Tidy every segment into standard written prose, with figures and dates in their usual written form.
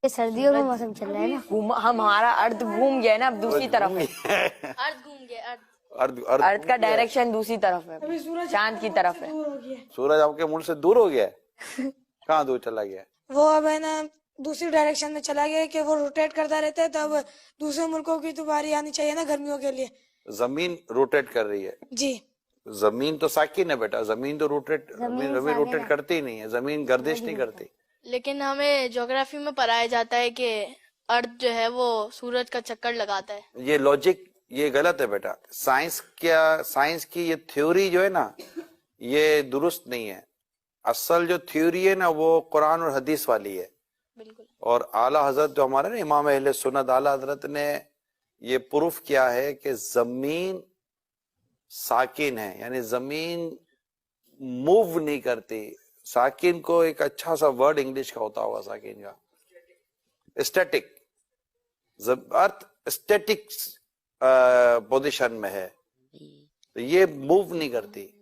सर्दियों का मौसम चल रहा है ना, हमारा अर्थ घूम गया है ना, अब दूसरी तरफ है। अर्थ घूम गया, अर्थ का डायरेक्शन दूसरी तरफ है, चांद की तरफ है। सूरज आपके मुल्क से दूर हो गया है? कहाँ दूर चला गया है? वो अब है ना दूसरी डायरेक्शन में चला गया कि वो रोटेट करता रहता है, तब दूसरे मुल्कों की तो बारी आनी चाहिए ना गर्मियों के लिए। जमीन रोटेट कर रही है। जी जमीन तो साकिन है बेटा, जमीन तो जमीन रोटेट करती ही नहीं है, जमीन गर्दिश नहीं करती। लेकिन हमें ज्योग्राफी में पढ़ाया जाता है कि अर्थ जो है वो सूरज का चक्कर लगाता है। ये लॉजिक ये गलत है बेटा। साइंस की ये थ्योरी जो है ना, ये दुरुस्त नहीं है। असल जो थ्योरी है ना, वो कुरान और हदीस वाली है। बिल्कुल। और आला हजरत जो हमारे ना इमाम अहले सुन्नत आला हजरत ने ये प्रूफ किया है कि जमीन साकिन है, यानी जमीन मूव नहीं करती। साकिन को एक अच्छा सा वर्ड इंग्लिश का होता होगा, साकिन का स्टैटिक। अर्थ स्टैटिक पोजीशन में है, तो ये मूव नहीं करती।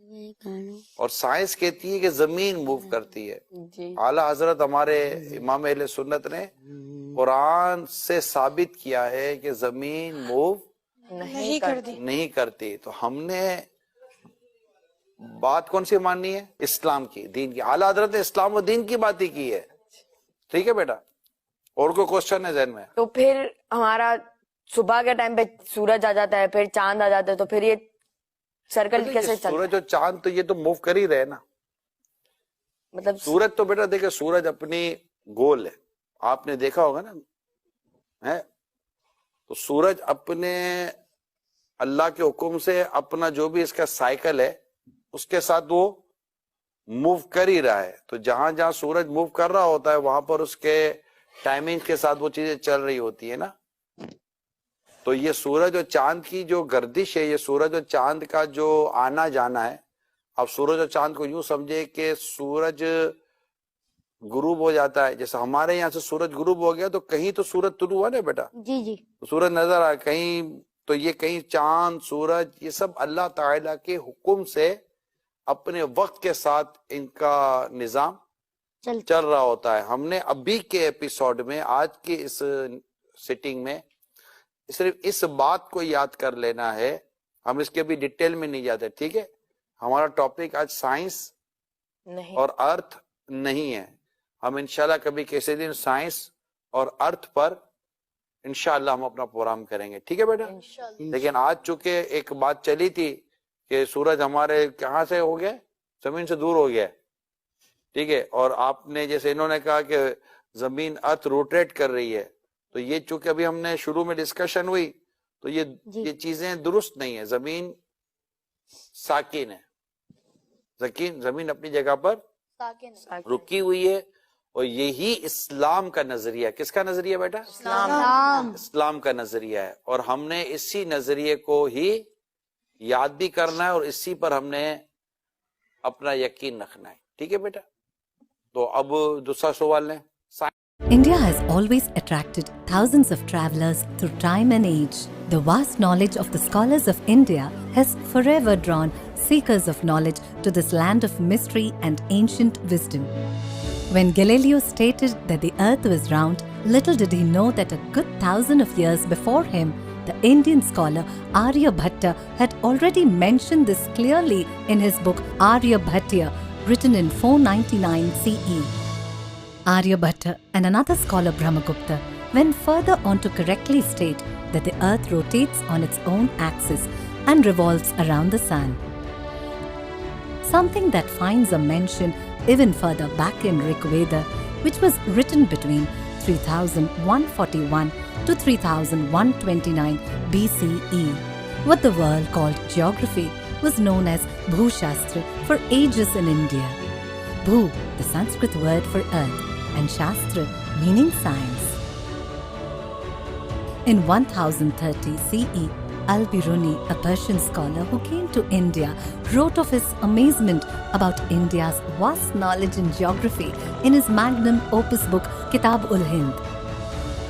और साइंस कहती है कि जमीन मूव करती है। आला हजरत हमारे इमाम अहले सुन्नत ने कुरान से साबित किया है कि जमीन मूव नहीं करती। तो हमने बात कौन सी माननी है? इस्लाम की, दीन की। आला हजरत ने इस्लाम और दीन की बात ही की है। ठीक है बेटा, और कोई क्वेश्चन है ज़हन में? तो फिर हमारा सुबह के टाइम पे सूरज आ जाता है, फिर चांद आ जाता है, तो फिर ये सर्कल कैसे चलता है? सूरज और चांद तो ये तो मूव कर ही रहे ना। मतलब सूरज तो बेटा देखिए, सूरज अपनी गोल है, आपने देखा होगा ना, है? तो सूरज अपने अल्लाह के हुक्म से अपना जो भी इसका साइकिल है उसके साथ वो मूव कर ही रहा है। तो जहां जहां सूरज मूव कर रहा होता है वहां पर उसके टाइमिंग के साथ वो चीजें चल रही होती है ना। तो ये सूरज और चांद की जो गर्दिश है, ये सूरज और चांद का जो आना जाना है, अब सूरज और चांद को यूं समझे कि सूरज गुरूब हो जाता है। जैसे हमारे यहाँ से सूरज गुरूब हो गया तो कहीं तो सूरज तुलू हुआ ना बेटा, जी जी, तो सूरज नजर आया कहीं, तो ये कहीं चांद सूरज ये सब अल्लाह ताला के हुक्म से अपने वक्त के साथ इनका निजाम चल रहा होता है। हमने अभी के एपिसोड में, आज के इस सिटिंग में सिर्फ इस बात को याद कर लेना है, हम इसके भी डिटेल में नहीं जाते। ठीक है, हमारा टॉपिक आज साइंस नहीं और अर्थ नहीं है। हम इंशाल्लाह कभी किसी दिन साइंस और अर्थ पर इंशाल्लाह हम अपना प्रोग्राम करेंगे। ठीक है बेटा? लेकिन आज चूंकि एक बात चली थी कि सूरज हमारे कहाँ से हो गया, जमीन से दूर हो गया। ठीक है, और आपने जैसे इन्होंने कहा कि जमीन अर्थ रोटेट कर रही है, तो ये चूंकि अभी हमने शुरू में डिस्कशन हुई, तो ये चीजें दुरुस्त नहीं है। जमीन साकिन है, जमीन अपनी जगह पर रुकी हुई है। और यही इस्लाम का नजरिया, किसका नजरिया बेटा? इस्लाम का नजरिया है। और हमने इसी नजरिए को ही याद भी करना है और इसी पर हमने अपना यकीन रखना है। ठीक है बेटा? तो अब दूसरा सवाल लें। India has always attracted thousands of travelers through time and age. The vast knowledge of the scholars of India has forever drawn seekers of knowledge to this land of mystery and ancient wisdom. When Galileo stated that the earth was round, little did he know that a good 1,000 of years before him, the Indian scholar Aryabhatta had already mentioned this clearly in his book Aryabhatya, written in 499 CE. Aryabhatta and another scholar Brahmagupta went further on to correctly state that the earth rotates on its own axis and revolves around the sun. Something that finds a mention even further back in Rig Veda, which was written between 3141 to 3129 BCE. What the world called geography was known as Bhushastra for ages in India. Bhu, the Sanskrit word for earth, and Shastra meaning science. In 1030 CE, Al-Biruni, a Persian scholar who came to India, wrote of his amazement about India's vast knowledge in geography in his magnum opus book Kitab-ul-Hind.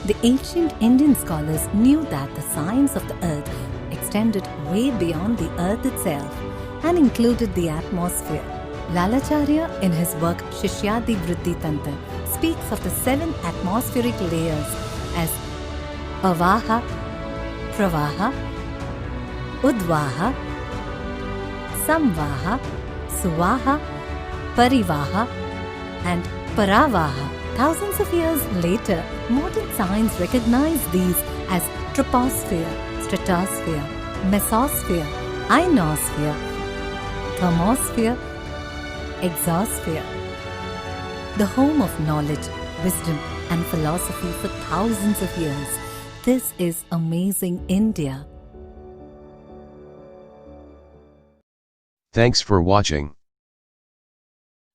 The ancient Indian scholars knew that the science of the earth extended way beyond the earth itself and included the atmosphere. Lalacharya, in his work Shishyadi Vriddhi Tantra, speaks of the 7 atmospheric layers as Avaha, Pravaha, Udvaha, Samvaha, Suvaha, Parivaha, and Paravaha. Thousands of years later, modern science recognized these as troposphere, stratosphere, mesosphere, ionosphere, thermosphere, exosphere. The home of knowledge, wisdom, and philosophy for thousands of years. This is amazing India. Thanks for watching.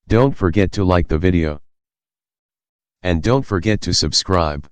Don't forget to like the video. And don't forget to subscribe.